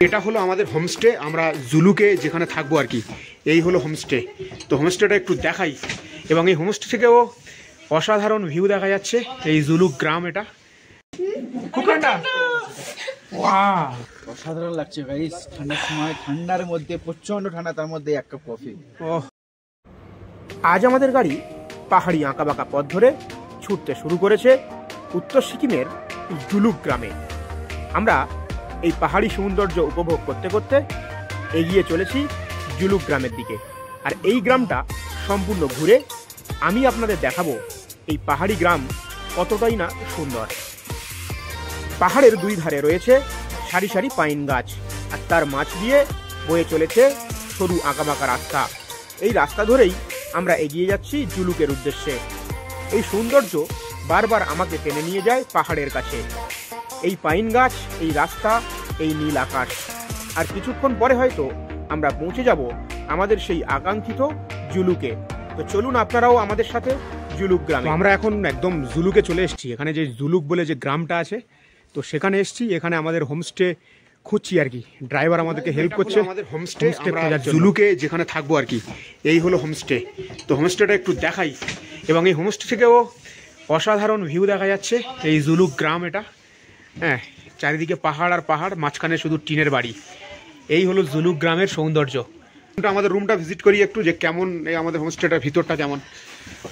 এটা হলো আমাদের হোমস্টে, আমরা জুলুকে যেখানে থাকবো আর কি, এই হলো হোমস্টে। তো হোমস্টেটা একটু দেখাই, এবং এই হোমস্টে থেকেও অসাধারণ ভিউ দেখা যাচ্ছে। এই জুলুক গ্রাম, এটা খুব ঠান্ডা, অসাধারণ লাগছে গাইস। ঠান্ডার সময়, ঠান্ডার মধ্যে প্রচন্ড ঠান্ডা, তার মধ্যে এক কাপ কফি। আজ আমাদের গাড়ি পাহাড়ি আঁকাবাঁকা পথ ধরে ছুটতে শুরু করেছে উত্তর সিকিমের জুলুক গ্রামে। আমরা এই পাহাড়ি সৌন্দর্য উপভোগ করতে করতে এগিয়ে চলেছি জুলুক গ্রামের দিকে। আর এই গ্রামটা সম্পূর্ণ ঘুরে আমি আপনাদের দেখাবো এই পাহাড়ি গ্রাম কতটাই না সুন্দর। পাহাড়ের দুই ধারে রয়েছে সারি সারি পাইন গাছ, আর তার মাছ দিয়ে বয়ে চলেছে সরু আঁকাবাঁকা রাস্তা। এই রাস্তা ধরেই আমরা এগিয়ে যাচ্ছি জুলুকের উদ্দেশ্যে। এই সৌন্দর্য বারবার আমাকে টেনে নিয়ে যায় পাহাড়ের কাছে। এই পাইন গাছ, এই রাস্তা, এই নীল আকাশ, আর কিছুক্ষণ পরে হয়তো আমরা পৌঁছে যাব আমাদের সেই আকাঙ্ক্ষিত জুলুকে। তো চলুন আপনারাও আমাদের সাথে জুলুক গ্রামে। আমরা এখন একদম জুলুকে চলে এসেছি। এখানে যে জুলুক বলে যে গ্রামটা আছে, তো সেখানে এসেছি। এখানে আমাদের হোমস্টে খুঁজছি আর কি, ড্রাইভার আমাদেরকে হেল্প করছে আমাদের হোমস্টে খোঁজার জন্য। জুলুকে যেখানে থাকবো আর কি, এই হলো হোমস্টে। তো হোমস্টেটা একটু দেখাই, এবং এই হোমস্টে থেকেও অসাধারণ ভিউ দেখা যাচ্ছে। এই জুলুক গ্রাম এটা, হ্যাঁ, চারিদিকে পাহাড় আর পাহাড়, মাঝখানে শুধু টিনের বাড়ি। এই হলো জুলুক গ্রামের সৌন্দর্য। আমাদের রুমটা ভিজিট করি একটু, যে কেমন এই আমাদের হোমস্টেটার ভিতরটা কেমন।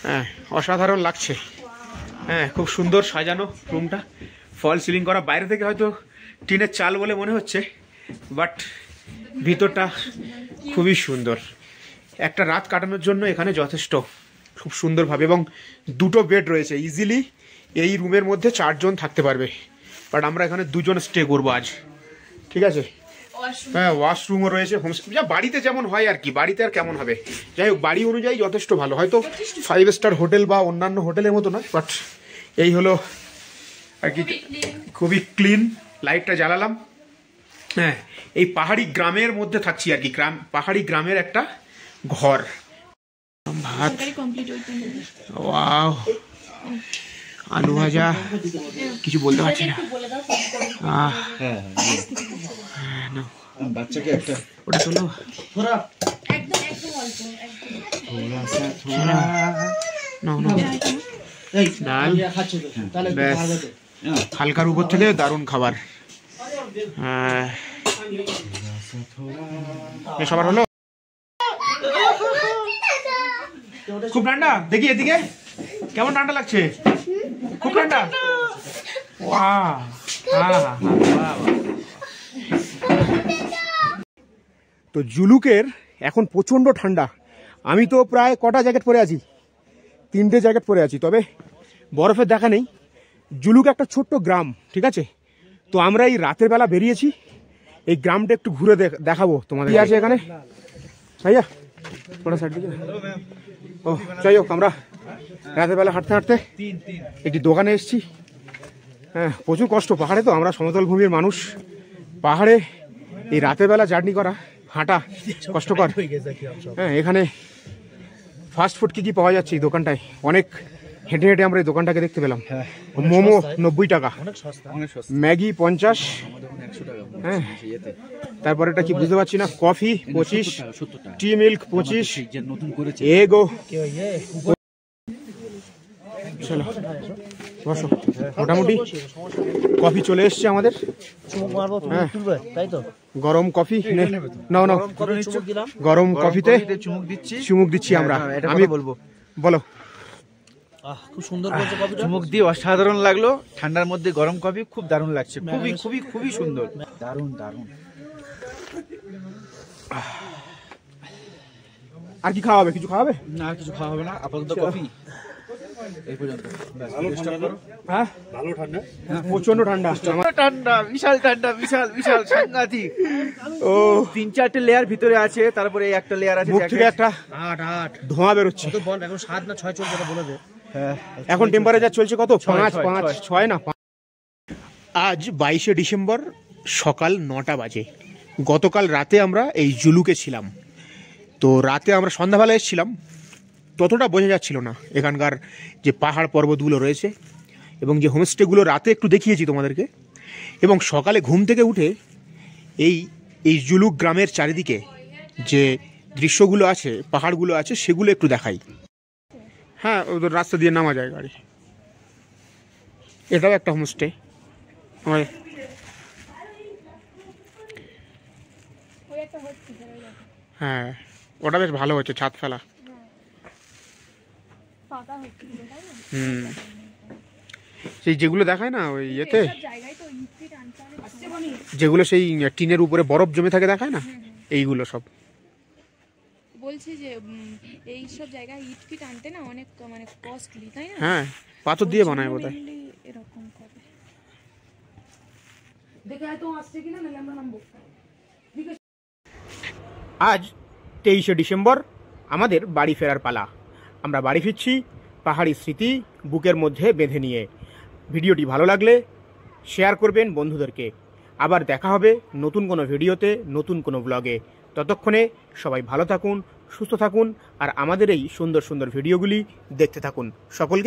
হ্যাঁ, অসাধারণ লাগছে। হ্যাঁ, খুব সুন্দর সাজানো রুমটা, ফল সিলিং করা। বাইরে থেকে হয়তো টিনের চাল বলে মনে হচ্ছে, বাট ভিতরটা খুবই সুন্দর। একটা রাত কাটানোর জন্য এখানে যথেষ্ট, খুব সুন্দরভাবে। এবং দুটো বেড রয়েছে, ইজিলি এই রুমের মধ্যে 4 জন থাকতে পারবে। বাট আমরা এখানে 2 জন স্টে করবো আজ, ঠিক আছে। হ্যাঁ, ওয়াশরুমও রয়েছে। হোমস্টে যা বাড়িতে যেমন হয় আর কি, বাড়িতে আর কেমন হবে। যাই হোক, বাড়ি অনুযায়ী যথেষ্ট ভালো। হয়তো 5 স্টার হোটেল বা অন্যান্য হোটেলের মতো নয়, বাট এই হলো আর কি, খুবই ক্লিন। লাইটটা জ্বালালাম। হ্যাঁ, এই পাহাড়ি গ্রামের মধ্যে থাকছি আর কি, পাহাড়ি গ্রামের একটা ঘর। ভাত, ওয়াও, আলু ভাজা, কিছু বলতে পারছি না। বাচ্চাকে একটা ওটা চলো, ডাল, হালকার উপর থেকে দারুণ খাবার। সবার হলো। খুব ঠান্ডা, দেখি এদিকে কেমন ঠান্ডা লাগছে। খুব ঠান্ডা। তো জুলুকের এখন প্রচন্ড ঠান্ডা। আমি তো প্রায় কটা জ্যাকেট পরে আছি, 3টে জ্যাকেট পরে আছি, তবে বরফের দেখা নেই। জুলুক একটা ছোট্ট গ্রাম, ঠিক আছে। তো আমরা এই রাতের বেলা বেরিয়েছি, এই গ্রামটা একটু ঘুরে দেখাবো তোমাদের। কি আছে এখানে ভাইয়া, ওটা সাইড দিকে। ও যাই হোক, আমরা রাতের বেলা হাঁটতে হাঁটতে একটি দোকানে এসেছি। হ্যাঁ, প্রচুর কষ্ট পাহাড়ে, তো আমরা সমতল ভূমির মানুষ। পাহাড়ে এই রাতের বেলা জার্নি করা, হাঁটা কষ্টকর। হ্যাঁ, এখানে ফাস্ট ফুড কি পাওয়া যাচ্ছে এই দোকানটায়। অনেক হেঁটে হেঁটে আমরা এই দোকানটাকে দেখতে পেলাম। মোমো 90 টাকা, ম্যাগি 50, হ্যাঁ, তারপরে এটা কি বুঝতে পারছি না, কফি 25, টি মিল্ক 25, এগো। চলো বসো। মোটামুটি কফি চলে এসছে আমাদের। হ্যাঁ, গরম কফি নাও নাও, গরম কফিতে চুমুক দিচ্ছি আমরা। আমি বলবো, বলো। খুব সুন্দর করেছে কফি, চুমুক দিয়ে অসাধারণ লাগলো। ঠান্ডার মধ্যে গরম কফি খুব দারুণ লাগছে, খুবই খুবই খুবই সুন্দর, দারুণ দারুণ। আর কি খাওয়া হবে? কিছু খাওয়া হবে না? আর কিছু খাওয়া হবে না, আপাতত কফি এই পর্যন্ত। হ্যাঁ, ভালো ঠান্ডা, প্রচন্ড ঠান্ডা, ঠান্ডা, বিশাল ঠান্ডা, বিশাল বিশাল সাংঘাতিক। ও 3-4টে লেয়ার ভিতরে আছে, তারপরে একটা লেয়ার আছে, মুখ থেকে একটা 8 ধোঁয়া বেরোচ্ছে। এখন 7 না 6 চলছে, বলে দে। হ্যাঁ, এখন টেম্পারেচার চলছে কত? 5 না 5। আজ 22শে ডিসেম্বর সকাল 9টা বাজে। গতকাল রাতে আমরা এই জুলুকে ছিলাম। তো রাতে আমরা সন্ধ্যাবেলা এসেছিলাম, ততটা বোঝা যাচ্ছিল না এখানকার যে পাহাড় পর্বতগুলো রয়েছে, এবং যে হোমস্টেগুলো রাতে একটু দেখিয়েছি তোমাদেরকে। এবং সকালে ঘুম থেকে উঠে এই এই জুলুক গ্রামের চারিদিকে যে দৃশ্যগুলো আছে, পাহাড়গুলো আছে, সেগুলো একটু দেখাই। হ্যাঁ, ওদের রাস্তা দিয়ে নামা যায় গাড়ি। এটাও একটা হোমস্টে। হ্যাঁ, ওটা বেশ ভালো হচ্ছে, ছাদ ফেলা। সেই যেগুলো দেখায় না ওই ইয়েতে, যেগুলো সেই টিনের উপরে বরফ জমে থাকে দেখায় না, এইগুলো সব বলছি যে এই সব জায়গায় ইট ফিট আনতে না অনেক মানে কস্টলি, তাই না? হ্যাঁ, পাথর দিয়ে বানায় বোধহয়। এরকম করে আজ 23শে ডিসেম্বর, আমাদের বাড়ি ফেরার পালা। আমরা বাড়ি ফিরছি পাহাড়ি স্মৃতি বুকের মধ্যে বেঁধে নিয়ে। ভিডিওটি ভালো লাগলে শেয়ার করবেন বন্ধুদেরকে। আবার দেখা হবে নতুন কোনো ভিডিওতে, নতুন কোনো ব্লগে। ততক্ষণে সবাই ভালো থাকুন, সুস্থ থাকুন, আর আমাদের এই সুন্দর সুন্দর ভিডিওগুলি দেখতে থাকুন। সকলকে